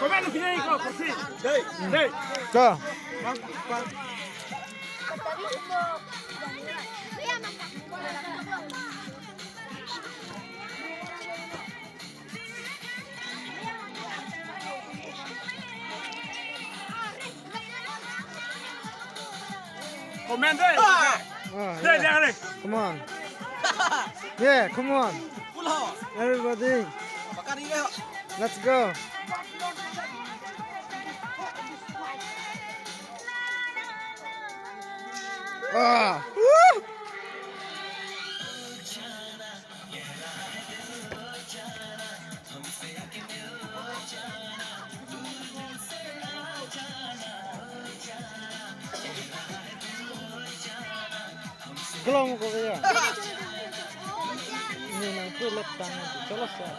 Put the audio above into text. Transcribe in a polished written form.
Comendo finito, così. Dai, dai. Go. Comendo. Yeah. Dai. Come on. Yeah, come on. Pulau. Everybody, Bakar ini yuk. let's go. Ah. Woo. Belum kok ya. Ini nanti lepas. Selesai.